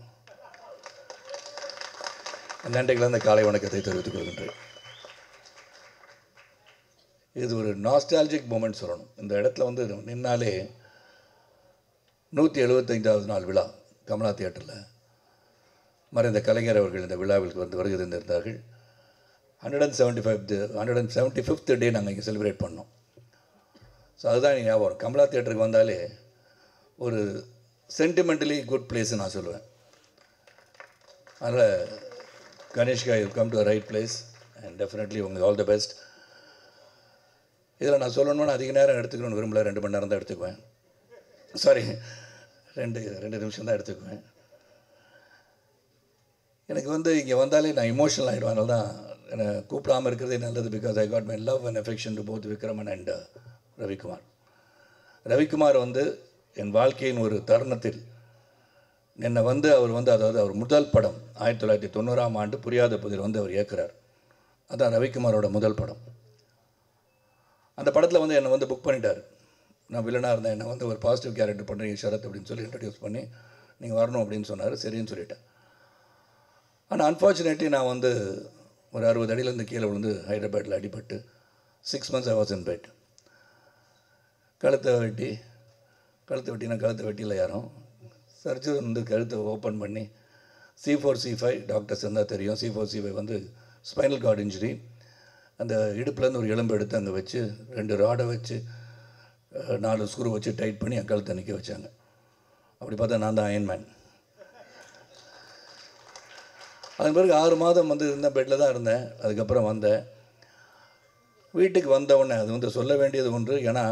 நன்றிகளந்த காலை வணக்கத்தை தெரிவித்துக் கொள்கின்றேன். இது ஒரு நாஸ்டாலஜிக் மூமெண்ட் சொல்லணும். இந்த இடத்துல வந்து நின்னாலே 175வது நாள் விழா கமலா தியேட்டரில் மறைந்த கலைஞர் அவர்கள் இந்த விழாவிற்கு வந்து வருகை தந்திருந்தார்கள். 175th டே நாங்கள் இங்கே செலிப்ரேட் பண்ணோம். ஸோ அதுதான் ஞாபகம். கமலா தியேட்டருக்கு வந்தாலே ஒரு சென்டிமெண்டலி குட் பிளேஸ்ன்னு நான் சொல்லுவேன். அதனால் கணேஷ்கா, you come to right place and definitely உங்களுக்கு ஆல் த பெஸ்ட். இதில் நான் சொல்லணும்னா அதிக நேரம் எடுத்துக்கணும்னு விரும்பல, 2 மணி நேரம் தான் எடுத்துக்குவேன். சாரி, ரெண்டு நிமிஷம் தான் எடுத்துக்குவேன். எனக்கு வந்து இங்கே வந்தாலே நான் இமோஷனல் ஆகிடுவேன். அதனால தான் என்னை கூப்பிடாமல் இருக்கிறதே நல்லது. Because I got my love and affection to both Vikraman and Ravikumar. Ravikumar வந்து என் வாழ்க்கையின் ஒரு தருணத்தில் என்னை வந்து அவர் வந்து, அதாவது அவர் முதல் படம் 1990ஆம் ஆண்டு புரியாத புதிர் வந்து அவர் இயக்குறார். அதான் ரவிக்குமாரோட முதல் படம். அந்த படத்தில் வந்து என்னை வந்து புக் பண்ணிட்டார். நான் வில்லனாக இருந்தேன். என்னை வந்து ஒரு பாசிட்டிவ் கேரக்டர் பண்ணுறீங்க ஷரத் அப்படின்னு சொல்லி இன்ட்ரடியூஸ் பண்ணி நீங்கள் வரணும் அப்படின்னு சொன்னார். சரின்னு சொல்லிட்டேன். ஆனால் அன்ஃபார்ச்சுனேட்லி நான் வந்து ஒரு 60 அடியிலேருந்து கீழே விழுந்து ஹைதராபாத்தில் அடிபட்டு 6 months I was in bed. கழுத்தை வெட்டினா கழுத்தை வெட்டியில் யாரும் சர்ஜரி வந்து கழுத்தை ஓப்பன் பண்ணி C4 C5 டாக்டர்ஸ் இருந்தால் தெரியும். C4 C5 வந்து ஸ்பைனல் கார்டு இன்ஜுரி. அந்த இடுப்புலேருந்து ஒரு எலும்பு எடுத்து அங்கே வச்சு 2 ராடை வச்சு 4 ஸ்க்ரூ வச்சு டைட் பண்ணி என் கழுத்தை நிற்க வச்சாங்க. அப்படி பார்த்தா நான் தான் அயன்மேன். அதன் பிறகு 6 மாதம் வந்து இருந்த பெட்டில் தான் இருந்தேன். அதுக்கப்புறம் வந்தேன். வீட்டுக்கு வந்தவுடனே அது வந்து சொல்ல வேண்டியது ஒன்று. ஏன்னா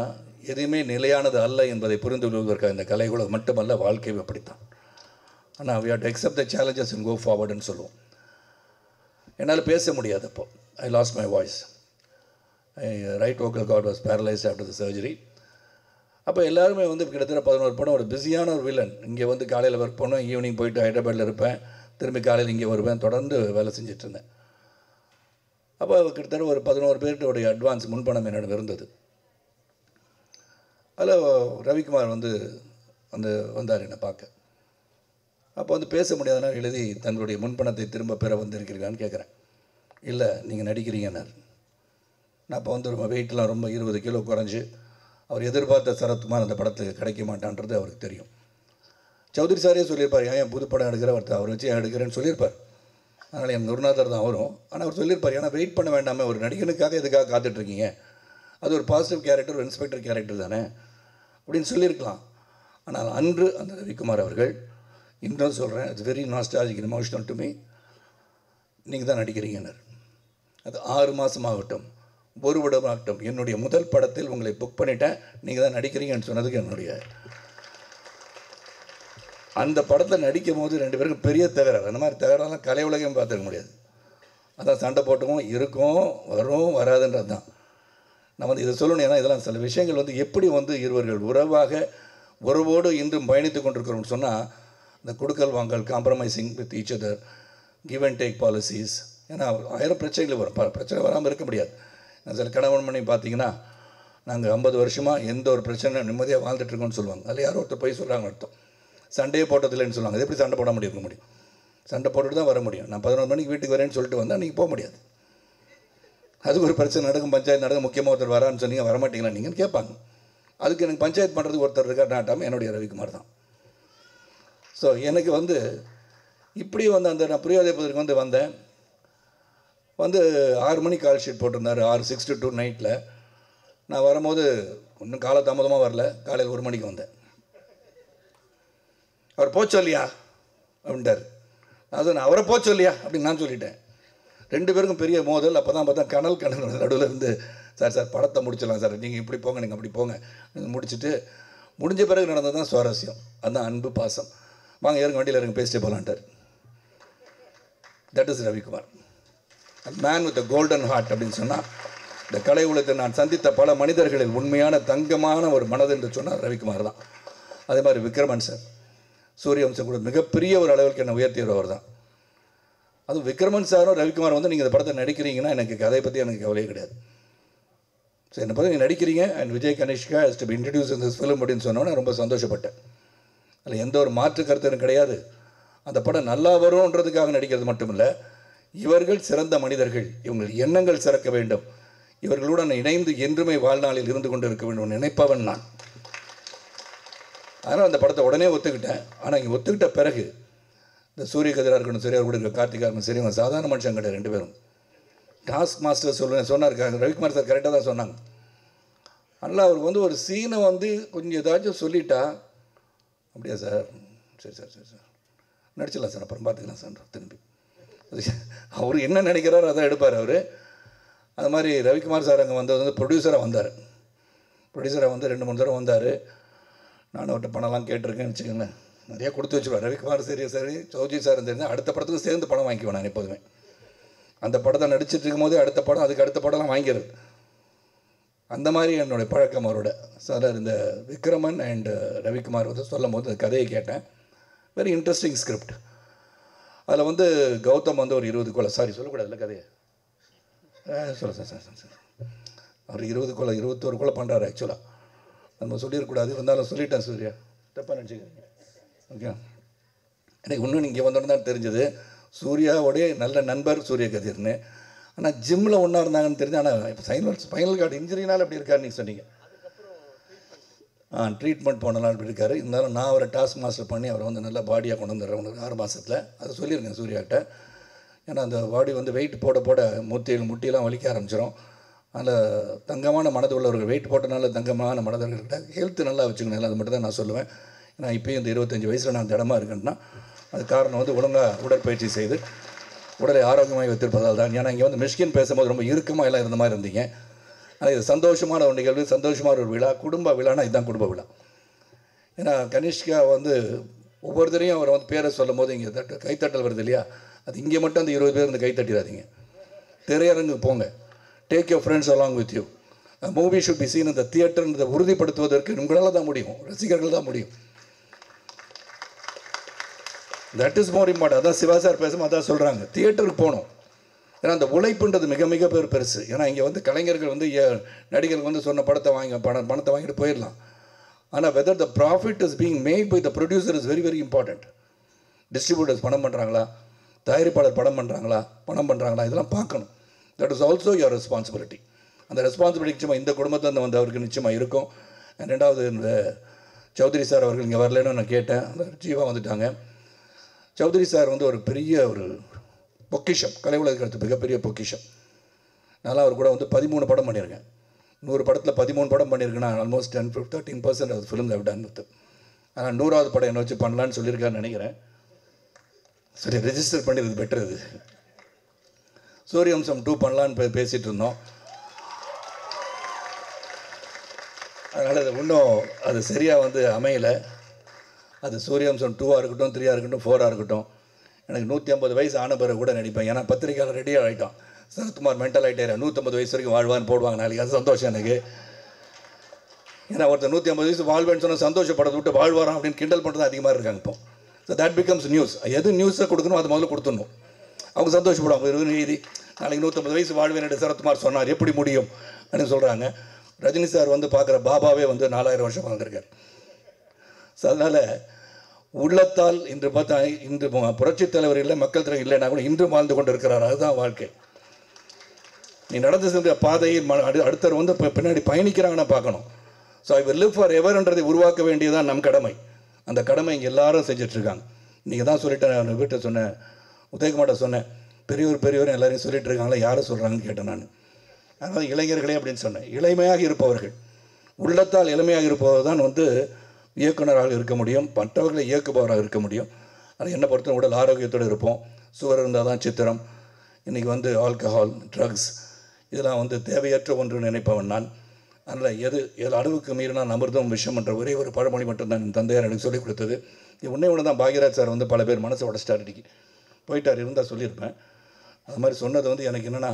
எதுவுமே நிலையானது அல்ல என்பதை புரிந்து கொள்வதற்காக இந்த கலைகளும் மட்டுமல்ல, வாழ்க்கையும் அப்படித்தான். ஆனால் we have to accept the challenges and go forwardன்னு சொல்லுவோம். என்னால் பேச முடியாது. அப்போ I lost my voice. Right vocal cord was paralyzed after the surgery. அப்போ எல்லாருமே வந்து கிட்டத்தட்ட 11 படம், ஒரு பிஸியான ஒரு வில்லன். இங்கே வந்து காலையில் ஒர்க் பண்ணோம், ஈவினிங் போயிட்டு ஹைதராபாத்தில் இருப்பேன், திரும்பி காலையில் இங்கே வருவேன், தொடர்ந்து வேலை செஞ்சிட்ருந்தேன். அப்போ கிட்டத்தட்ட ஒரு 11 பேர்கிட்ட அட்வான்ஸ் முன்பணம் என்னோட இருந்தது. அதில் ரவிக்குமார் வந்து வந்தார் என்னை பார்க்க. அப்போ வந்து பேச முடியாதனால எழுதி தங்களுடைய முன்பணத்தை திரும்ப பெற வந்திருக்கிறீங்களான்னு கேட்குறேன். இல்லை, நீங்கள் நடிக்கிறீங்கன்னார். நான் அப்போ வந்து ரொம்ப வெயிட்லாம் ரொம்ப 20 கிலோ குறைஞ்சி, அவர் எதிர்பார்த்த சரத்குமார் அந்த படத்துக்கு கிடைக்க மாட்டான்றது அவருக்கு தெரியும். சௌத்ரி சாரே சொல்லியிருப்பார், ஏன் புது படம் எடுக்கிற அவர் வச்சு எடுக்கிறேன்னு சொல்லியிருப்பார். அதனால் என் குருநாதர் தான் அவரும். ஆனால் அவர் சொல்லியிருப்பார், ஏன்னா வெயிட் பண்ண வேண்டாமல், ஒரு நடிகனுக்காக எதுக்காக காத்துட்ருக்கீங்க, அது ஒரு பாசிட்டிவ் கேரக்டர், ஒரு இன்ஸ்பெக்டர் கேரக்டர் தானே அப்படின்னு சொல்லியிருக்கலாம். ஆனால் அன்று அந்த ரவிக்குமார் அவர்கள், இன்னும் சொல்கிறேன், it's very nostalgic emotional to me, நீங்கள் தான் நடிக்கிறீங்கன்னார். அது 6 மாதம் ஆகட்டும், 1 வருடம் ஆகட்டும், என்னுடைய முதல் படத்தில் உங்களை புக் பண்ணிட்டேன், நீங்கள் தான் நடிக்கிறீங்கன்னு சொன்னதுக்கு என்னுடைய அந்த படத்தில் நடிக்கும் போது 2 பேருக்கும் பெரிய தகராறு. அந்த மாதிரி தகராறுலாம் கலை உலகம் பார்த்துக்க முடியாது. அதான் சண்டை போட்டுக்கும், இருக்கும், வரும், வராதுன்றது தான். நான் வந்து இதை சொல்லணும். ஏன்னா இதெல்லாம் சில விஷயங்கள் வந்து எப்படி வந்து இருவர்கள் உறவோடு இன்றும் பயணித்து கொண்டிருக்கிறோம்னு சொன்னால், இந்த கொடுக்கல் வாங்கல், compromising with each other, give and take policies. ஏன்னா 1000 பிரச்சனைகள் வரும். பிரச்சனை வராமல் இருக்க முடியாது. சில கணவன் மனைவி பார்த்தீங்கன்னா, நாங்கள் 50 வருஷமாக எந்த ஒரு பிரச்சனை நிம்மதியாக வாழ்ந்துட்டுருக்கோம்னு சொல்லுவாங்க. அதில் யாரோ ஒருத்தர் போய் சொல்கிறாங்க அர்த்தம். சண்டையே போட்டதில்லைன்னு சொல்லுவாங்க. அது எப்படி சண்டை போட முடியும்? சண்டை போட்டுட்டு தான் வர முடியும். நான் 11 மணிக்கு வீட்டுக்கு வரேன்னு சொல்லிட்டு வந்தால் நீங்கள் போக முடியாது. அதுக்கு ஒரு பிரச்சனை நடக்கும், பஞ்சாயத்து நடக்கும், முக்கியமாக ஒருத்தர் வரான்னு சொன்னீங்க, வரமாட்டீங்களா நீங்கன்னு கேட்பாங்க. அதுக்கு எனக்கு பஞ்சாயத்து பண்ணுறதுக்கு ஒருத்தர் இருக்கா நாட்டாமல் என்னுடைய ரவிக்குமார் தான். ஸோ எனக்கு வந்து இப்படி வந்து அந்த நான் புரியாத புதிருக்கு வந்தேன். 6 மணிக்கு கால் ஷீட் போட்டிருந்தார். 6 to 2 நைட்டில். நான் வரும்போது இன்னும் காலதாமதமாக வரல, காலையில் 1 மணிக்கு வந்தேன். அவர் போச்சொல்லியா அப்படின்ட்டார். நான் அவரை போச்சொல்லியா அப்படின்னு நான் சொல்லிட்டேன். 2 பேருக்கும் பெரிய மோதல். அப்போ தான் பார்த்தா கனல் நடுவில் இருந்து, சார் படத்தை முடிச்சிடலாம் சார், நீங்கள் இப்படி போங்க, நீங்கள் அப்படி போங்க முடிச்சுட்டு, முடிஞ்ச பிறகு நடந்தது தான் சுவாரஸ்யம். அதுதான் அன்பு, பாசம். வாங்க இறங்க, வண்டியில் இறங்க, பேசிட்டே போகலான்ட்டார். That is Ravikumar, man with a golden heart அப்படின்னு சொன்னால், இந்த கலை உலகத்தில் நான் சந்தித்த பல மனிதர்களில் உண்மையான தங்கமான ஒரு மனது என்று சொன்னார் ரவிக்குமார் தான். அதே மாதிரி விக்ரமன் சார், சூரியவம்சம் கூட மிகப்பெரிய ஒரு அளவுக்கு என்னை உயர்த்தியவர் தான். அதுவும் விக்ரமன் சாரும் ரவிக்குமார் நீங்கள் இந்த படத்தை நடிக்கிறீங்கன்னா எனக்கு கதையை பற்றி எனக்கு கவலையே கிடையாது. ஸோ என்னை பற்றி நீங்கள் நடிக்கிறீங்க and Vijay Kanishka has to be introduce in this film அப்படின்னு சொன்னோன்னே ரொம்ப சந்தோஷப்பட்டேன். அதில் எந்த ஒரு மாற்று கருத்தும் கிடையாது. அந்த படம் நல்லா வரும்ன்றதுக்காக நடிக்கிறது மட்டும் இல்லை, இவர்கள் சிறந்த மனிதர்கள், இவங்கள் எண்ணங்கள் சிறக்க வேண்டும், இவர்களுடன் இணைந்து என்றுமே வாழ்நாளில் இருந்து கொண்டு இருக்க வேண்டும் நினைப்பவன் நான். அதனால் அந்த படத்தை உடனே ஒத்துக்கிட்டேன். ஆனால் இங்கே ஒத்துக்கிட்ட பிறகு இந்த சூரிய கதிராக இருக்கணும் சரி, அவர் கூட இருக்க கார்த்திகா இருக்கணும் சரி, அவங்க சாதாரண மனுஷன் கிடையாது. 2 பேரும் டாஸ்க் மாஸ்டர் சொன்னார். ரவிக்குமார் சார் கரெக்டாக தான் சொன்னாங்க. அதனால் அவருக்கு ஒரு சீனை கொஞ்சம் ஏதாச்சும் சொல்லிட்டா, அப்படியா சார், சரி நடிச்சிடலாம் சார், அப்புறம் பார்த்துக்கலாம் சார் திரும்பி. அவர் என்ன நினைக்கிறாரோ அதான் எடுப்பார் அவர். அது மாதிரி ரவிக்குமார் சார் அங்கே வந்தது வந்து ப்ரொடியூசராக வந்தார். ப்ரொடியூசராக வந்து 2-3 தடவை வந்தார். நானும் அவர்கிட்ட பணம்லாம் கேட்டிருக்கேன்னு வச்சுக்கோங்களேன். நிறையா கொடுத்து வச்சுருவேன். ரவிக்குமார் சரி சௌஜி சார் தெரிஞ்சால் அடுத்த படத்துக்கு சேர்ந்து படம் வாங்கிக்குவேன் நான் எப்போதுமே. அந்த படத்தை நடிச்சிட்டு இருக்கும்போதே அடுத்த படம் அதுக்கு அடுத்த படம்லாம் வாங்கிடுறது. அந்த மாதிரி என்னுடைய பழக்கம் அவரோட. சார் இந்த விக்ரமன் அண்ட் ரவிக்குமார் வந்து சொல்லும் போது அந்த கதையை கேட்டேன். Very interesting script. அதில் வந்து கௌதம் வந்து ஒரு 20 கொலை, சாரி சொல்லக்கூடாதுல்ல கதையை, சொல்ல சார் அவர் 20 கொலை 21 கொலை பண்ணுறாரு. ஆக்சுவலாக நம்ம சொல்லிடக்கூடாது, இருந்தாலும் சொல்லிட்டேன். சூர்யா தப்பாக நினச்சிக்கிறேன். ஓகே, எனக்கு இன்னும் இங்கே வந்தோன்னு தான் தெரிஞ்சது சூர்யாவோடைய நல்ல நண்பர் சூரிய கதிர்னு. ஆனால் ஜிம்மில் ஒன்றா இருந்தாங்கன்னு தெரிஞ்சு. ஆனால் இப்போ ஸ்பைனல் கார்டு இன்ஜுரினால அப்படி இருக்காரு நீங்கள் சொன்னீங்க. ட்ரீட்மெண்ட் போனலாம் அப்படி இருக்காரு. இருந்தாலும் நான் அவரை டாஸ்க் மாஸ்டர் பண்ணி அவரை வந்து நல்லா பாடியாக கொண்டு வந்துடுறேன் ஒரு 6 மாதத்தில். அதை சொல்லியிருக்கேன் சூர்யாக்கிட்ட. ஏன்னா அந்த பாடி வந்து வெயிட் போட போட முட்டியெல்லாம் வலிக்க ஆரம்பிச்சிடும். அதில் தங்கமான மனது உள்ளவர்கள் வெயிட் போட்டனால தங்கமான மனதவர்கள்கிட்ட ஹெல்த்து நல்லா வச்சுக்கணும். அது மட்டும் தான் நான் சொல்லுவேன். ஏன்னா இப்போயும் இந்த 25 வயசில் நான் திடமாக இருக்கேன்னா அது காரணம் வந்து ஒழுங்காக உடற்பயிற்சி செய்து உடலை ஆரோக்கியமாக வைத்திருப்பதால் தான். ஏன்னா இங்கே வந்து மிஷ்கின் பேசும்போது ரொம்ப இறுக்கமாக எல்லாம் இருந்த மாதிரி இருந்தீங்க. ஆனால் இது சந்தோஷமான ஒரு நிகழ்வு, சந்தோஷமான ஒரு விழா, குடும்ப விழானா இதுதான் குடும்ப விழா. ஏன்னா கனிஷ்கா வந்து ஒவ்வொருத்தரையும் அவர் வந்து பேரை சொல்லும் போது இங்கே கைத்தட்டல் வருது இல்லையா, அது இங்கே மட்டும் அந்த 20 பேர் இந்த கைத்தட்டிடாதீங்க. திரையரங்கு போங்க, take your friends along with you. Movie should be seen இந்த தியேட்டர்ன்றதை உறுதிப்படுத்துவதற்கு உங்களால் தான் முடியும், ரசிகர்கள் தான் முடியும். That is more important. அதான் சிவா சார் பேசும்போது அதான் சொல்கிறாங்க, தியேட்டருக்கு போகணும். ஏன்னா அந்த உழைப்புன்றது மிக மிக பெருசு. ஏன்னா இங்கே வந்து கலைஞர்கள் வந்து நடிகர்கள் வந்து சொன்ன படத்தை பணத்தை வாங்கிட்டு போயிடலாம். ஆனால் whether the profit is being made by the producer is very very important. Distributors பணம் பண்ணுறாங்களா, தயாரிப்பாளர் பணம் பண்ணுறாங்களா, இதெல்லாம் பார்க்கணும். That is also your responsibility. அந்த ரெஸ்பான்சிபிலிட்டி நிச்சயமாக இந்த குடும்பத்தில் வந்து அவருக்கு நிச்சயமாக இருக்கும். ரெண்டாவது இந்த சௌத்ரி சார் அவர்கள் இங்கே வரலன்னு நான் கேட்டேன். அந்த ஜீவா வந்துட்டாங்க. சௌத்ரி சார் வந்து ஒரு பெரிய ஒரு பொக்கிஷம், கலை உலகத்துக்கு அடுத்து மிகப்பெரிய பொக்கிஷம். நான் அவர் கூட வந்து 13 படம் பண்ணியிருக்கேன். 100 படத்தில் 13 படம் பண்ணியிருக்கேன்னா almost 13% of film have done with. ஆனால் 100வது படம் என்ன வச்சு பண்ணலான்னு சொல்லியிருக்காருன்னு நினைக்கிறேன். சரி, ரெஜிஸ்டர் பண்ணிடுறது பெட்டர். இது சூரியவம்சம் 2 பண்ணலான்னு பேசிகிட்டு இருந்தோம். அதனால் அது இன்னும் அது சரியாக வந்து அமையலை. அது சூரியவம்சம் 2ஆக இருக்கட்டும், 3ஆக இருக்கட்டும், 4ஆக இருக்கட்டும். எனக்கு 150 வயசு ஆன பிறகு கூட நடிப்பேன். ஏன்னா பத்திரிக்கையாளர் ரெடியாக ஆகிட்டான். சரத்குமார் மென்டல் ஆகிட்டே 150 வயசு வரைக்கும் வாழ்வான்னு போடுவாங்க நாளைக்கு. அது சந்தோஷம் எனக்கு. ஏன்னா ஒருத்தர் 150 வயசு வாழ்வேன்னு சொன்னால் சந்தோஷப்படத்தை விட்டு வாழ்வாராம் அப்படின்னு கிண்டல் பண்ணுறது அதிகமாக இருக்காங்க இப்போ. So that becomes news. எது நியூஸை கொடுக்கணும் அது முதல்ல கொடுத்துடணும். அவங்க சந்தோஷப்படுவாங்க. ஒரு நீதி நாளைக்கு 150 வயசு வாழ்வேன் சரத்குமார் சொன்னார், எப்படி முடியும் அப்படின்னு சொல்கிறாங்க. ரஜினி சார் வந்து பார்க்குற பாபாவே வந்து 4000 வருஷம் வாழ்ந்திருக்கார். ஸோ அதனால் உள்ளத்தால் இன்று பார்த்தா இன்று புரட்சித் தலைவர் இல்லை, மக்கள் தலைவர் இல்லைன்னா கூட இன்று வாழ்ந்து கொண்டு இருக்கிறார். அதுதான் வாழ்க்கை. நீ நடந்து சென்ற பாதையில் அடுத்தவர் வந்து பின்னாடி பயணிக்கிறாங்கன்னு பார்க்கணும். So I will live for எவர்ன்றதை உருவாக்க வேண்டியதுதான் நம் கடமை. அந்த கடமை இங்கே எல்லாரும் செஞ்சிட்ருக்காங்க. நீங்கள் தான் சொல்லிட்டேன், நான் வீட்டை சொன்னேன், உதயகுமார்ட்ட சொன்னேன், பெரியவர் எல்லாரையும் சொல்லிட்டு இருக்காங்களா, யாரை சொல்கிறாங்கன்னு கேட்டேன் நான். அதனால் இளைஞர்களே அப்படின்னு சொன்னேன். இளமையாக இருப்பவர்கள், உள்ளத்தால் இளமையாக இருப்பவர் தான் வந்து இயக்குனராக இருக்க முடியும், மற்றவர்களை இயக்குபவராக இருக்க முடியும். அது என்னை பொறுத்த உடல் ஆரோக்கியத்தோடு இருப்போம். சுவர் இருந்தால் தான் சித்திரம். இன்றைக்கி வந்து ஆல்கஹால், ட்ரக்ஸ் இதெல்லாம் வந்து தேவையற்ற ஒன்று நினைப்பவன் நான். அதனால் எது அளவுக்கு மீறினால் அமிர்தம் விஷம் என்ற ஒரே ஒரு பழமொழி மட்டும்தான் என் தந்தையார் எனக்கு சொல்லிக் கொடுத்தது. இது ஒன்று தான் பாக்யராஜ் சார் வந்து பல பேர் மனசை உடச்சிட்டார், அடிக்கி போயிட்டார், இருந்தால் சொல்லியிருப்பேன். அது மாதிரி சொன்னது வந்து எனக்கு என்னென்னா,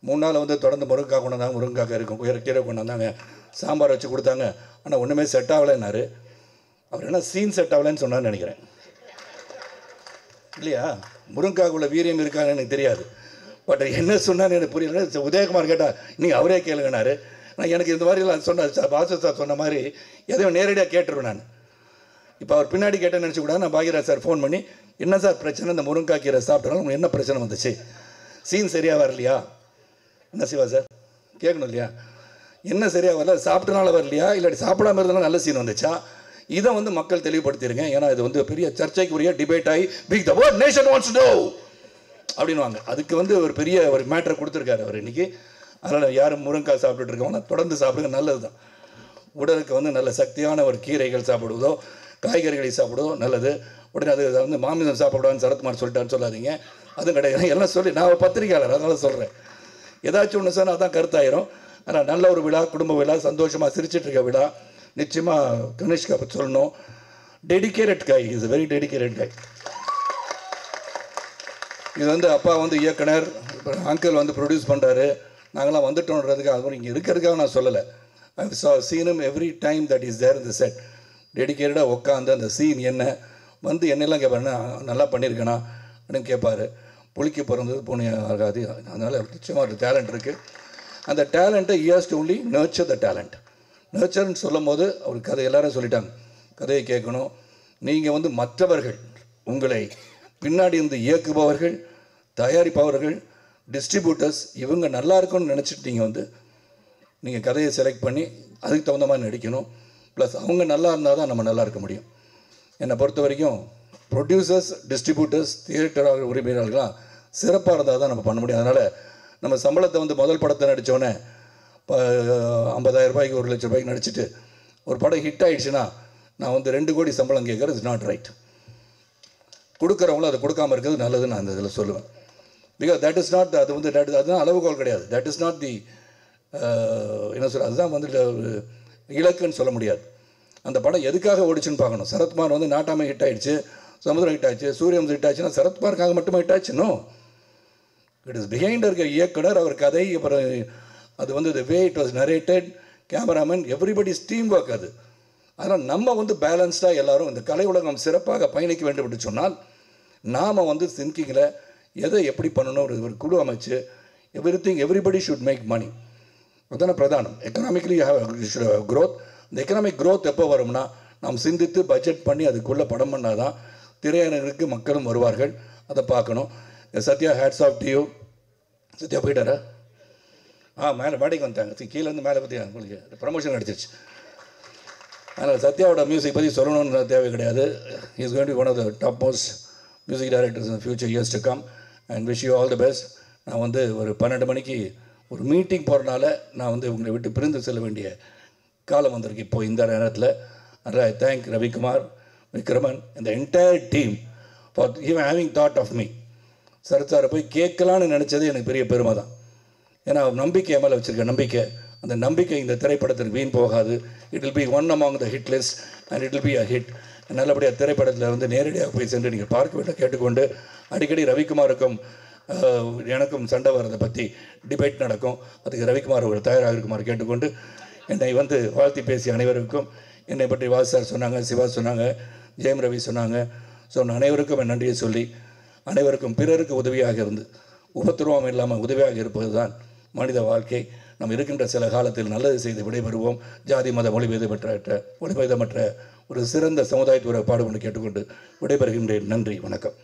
3 நாள் வந்து தொடர்ந்து முருங்கைக்காய் கொண்டு வந்தாங்க, முருங்கைக்காய் இருக்கும், கீரை கொண்டு வந்தாங்க, சாம்பார் வச்சு கொடுத்தாங்க. ஆனால் ஒன்றுமே செட் ஆகலைன்னாரு. அவர் என்ன சீன் செட் ஆகலைன்னு சொன்னார்னு நினைக்கிறேன் இல்லையா? முருங்கைக்காய்க்குள்ள வீரியம் இருக்கான்னு எனக்கு தெரியாது. பட் என்ன சொன்னான்னு எனக்கு புரியல. உதயகுமார் கேட்டால் நீங்கள் அவரே கேளுங்கன்னாரு. நான் எனக்கு இந்த மாதிரிலாம் சொன்ன பாசு சார் சொன்ன மாதிரி எதையும் நேரடியாக கேட்டுருவேன் நான். இப்போ அவர் பின்னாடி கேட்டேன்னு நினச்சிக்கூடாது. நான் பாக்யராஜ் சார் ஃபோன் பண்ணி, என்ன சார் பிரச்சனை, இந்த முருங்கைக்காய் கீரை சாப்பிட்டாலும் உங்களுக்கு என்ன பிரச்சனை வந்துச்சு, சீன் சரியாக வரலையா, என்ன சிவா சார் கேட்கணும் இல்லையா, என்ன சரியாக வரல, சாப்பிட்டனால வரலையா, இல்லாட்டி சாப்பிடாம இருந்தாலும் நல்ல சீன் வந்துச்சா, இதை வந்து மக்கள் தெளிவுபடுத்திருங்க. ஏன்னா இது வந்து பெரிய சர்ச்சைக்குரிய டிபேட் ஆகி big the world nation wants to know அப்படின்வாங்க. அதுக்கு வந்து ஒரு பெரிய ஒரு மேட்டரை கொடுத்துருக்காரு அவர் இன்றைக்கி. அதனால் யாரும் முருங்கைக்காய் சாப்பிட்டுட்டு இருக்கவங்க தொடர்ந்து சாப்பிடுங்க, நல்லது தான். உடலுக்கு வந்து நல்ல சக்தியான ஒரு கீரைகள் சாப்பிடுவதோ காய்கறிகளை சாப்பிடுவதோ நல்லது. உடனே அது வந்து மாமிசம் சாப்பிடுவான்னு சரத்குமார் சொல்லிட்டான்னு சொல்லாதீங்க, அதுவும் கிடையாது. எல்லாம் சொல்லி நான் ஒரு பத்திரிகையாளர், அதனால சொல்கிறேன். ஏதாச்சும் ஒன்று சொன்னால் தான் கருத்தாயிரும். ஆனால் நல்ல ஒரு விழா, குடும்ப விழா, சந்தோஷமாக சிரிச்சிட்டு இருக்க விழா. நிச்சயமாக கனிஷ்கா பற்றி சொல்லணும். Dedicated guy, is very dedicated guy. இது வந்து அப்பா வந்து இயக்குனர், அங்கிள் வந்து ப்ரொடியூஸ் பண்ணுறாரு, நாங்களாம் வந்துட்டோன்றதுக்கு அது இங்கே இருக்கிறதுக்காக நான் சொல்லலை. I seen him every time that is there in the set. டெடிக்கேட்டடாக உட்காந்து அந்த சீன் என்ன வந்து என்னெல்லாம் கேட்பாருன்னா, நல்லா பண்ணியிருக்கேனா அப்படின்னு கேட்பார். புளிக்கு பிறந்தது பூனை ஆகாது. அதனால் நிச்சயமாக ஒரு டேலண்ட் இருக்குது. அந்த டேலண்ட்டை he has to only nurture the talent. நர்ச்சர்ன்னு சொல்லும் போது அவர் கதை எல்லாரும் சொல்லிட்டாங்க, கதையை கேட்கணும். நீங்கள் வந்து மற்றவர்கள், உங்களை பின்னாடி இருந்து இயக்குபவர்கள், தயாரிப்பவர்கள், டிஸ்ட்ரிபியூட்டர்ஸ், இவங்க நல்லா இருக்கும்னு நினச்சிட்டு நீங்கள் கதையை செலக்ட் பண்ணி அதுக்கு தகுந்த மாதிரி நடிக்கணும். ப்ளஸ் அவங்க நல்லா இருந்தால் தான் நம்ம நல்லா இருக்க முடியும். என்னை பொறுத்த வரைக்கும் ப்ரொடியூசர்ஸ், டிஸ்ட்ரிபியூட்டர்ஸ், தியேட்டர் உரிமையாளர்கள்லாம் சிறப்பாக இருந்தால் தான் நம்ம பண்ண முடியும். அதனால் நம்ம சம்பளத்தை வந்து முதல் படத்தை நடித்தோன்னே 50,000 ரூபாய்க்கு 1 லட்சம் ரூபாய்க்கு நடிச்சுட்டு ஒரு படம் ஹிட் ஆகிடுச்சுன்னா நான் வந்து 2 கோடி சம்பளம் கேட்குறது இஸ் நாட் ரைட். கொடுக்குறவங்களும் அதை கொடுக்காமல் இருக்கிறது நல்லதுன்னு நான் அந்த இதில் சொல்லுவேன். பிகாஸ் தட் இஸ் நாட், அது வந்து அதுதான் அளவுகோல் கிடையாது. தட் இஸ் நாட் தி என்ன சொல்ல, அதுதான் வந்து இலக்குன்னு சொல்ல முடியாது. அந்த படம் எதுக்காக ஓடிச்சுன்னு பார்க்கணும். சரத்குமார் வந்து நாட்டாமை ஹிட் ஆகிடுச்சு, சமுதிரம் ஹிட் ஆகிடுச்சு, சூரியவம்சம் ஹிட் ஆச்சுன்னா சரத்குமாருக்காக மட்டுமே ஹிட் ஆச்சுன்னோ, இட் இஸ் பிஹைண்ட் இருக்க இயக்குனர், அவர் கதை, அப்புறம் அது வந்து the way it was narrated, cameraman, everybody's team work அது. அதனால் நம்ம வந்து பேலன்ஸ்டாக எல்லோரும் இந்த கலை உலகம் சிறப்பாக பயணிக்க வேண்டும் என்று சொன்னால் நாம் வந்து திங்கிங்கில் எதை எப்படி பண்ணணும், ஒரு குழு அமைச்சு எவ்ரிபடி ஷுட் மேக் மணி. அதுதானே பிரதானம். Economically growth. இந்த எக்கனாமிக் க்ரோத் எப்போ வரும்னா நாம் சிந்தித்து பட்ஜெட் பண்ணி அதுக்குள்ளே படம் பண்ணால் தான் திரையரங்குக்கு மக்களும் வருவார்கள். அதை பார்க்கணும். Sathya, hats off to you. Sathya போயிட்டாரா? மேலே மேடைக்கு வந்துட்டாங்க, கீழேருந்து மேலே பற்றி உங்களுக்கு ப்ரமோஷன் கிடச்சிருச்சு. அதனால் சத்யாவோட மியூசிக் பற்றி சொல்லணும்னு தேவை கிடையாது. Is going to be one of the top most music directors in future years to come and wish you all the best. நான் வந்து ஒரு 12 மணிக்கு ஒரு மீட்டிங் போகிறனால நான் வந்து உங்களை விட்டு பிரிந்து செல்ல வேண்டிய காலம் வந்திருக்கு இப்போ இந்த நேரத்தில். அதனால் ஐ தேங்க் ரவிக்குமார், விக்ரமன், இந்த entire team for even having thought of me. Sarath சாரை போய் கேட்கலான்னு நினச்சது எனக்கு பெரிய பெருமை தான். ஏன்னா நம்பிக்கை மேலே வச்சுருக்க நம்பிக்கை, அந்த நம்பிக்கை இந்த திரைப்படத்திற்கு வீண் போகாது. It will be one among the hit list and it will be a hit. நல்லபடியாக திரைப்படத்தில் வந்து நேரடியாக போய் சென்று நீங்கள் பார்க்க வேண்டும் கேட்டுக்கொண்டு, அடிக்கடி ரவிக்குமாருக்கும் எனக்கும் சண்டை வர்றதை பற்றி டிபேட் நடக்கும். அதுக்கு ரவிக்குமார் அவர்கள் தயாராக இருக்குமாறு கேட்டுக்கொண்டு, என்னை வந்து வாழ்த்தி பேசிய அனைவருக்கும், என்னை பற்றி வாஸ் சார் சொன்னாங்க, சிவா சொன்னாங்க, ஜெயம் ரவி சொன்னாங்க, சொன்ன அனைவருக்கும் என் நன்றியை சொல்லி, அனைவருக்கும் பிறருக்கு உதவியாக இருந்து உபத்திரவம் இல்லாமல் உதவியாக இருப்பது தான் மனித வாழ்க்கை. நாம் இருக்கின்ற சில காலத்தில் நல்லது செய்து விடைபெறுவோம். ஜாதி மத மொழிபேதமற்ற ஒரு சிறந்த சமுதாயத்துறை பாடுபட்டு கேட்டுக்கொண்டு விடைபெறுகின்றேன். நன்றி, வணக்கம்.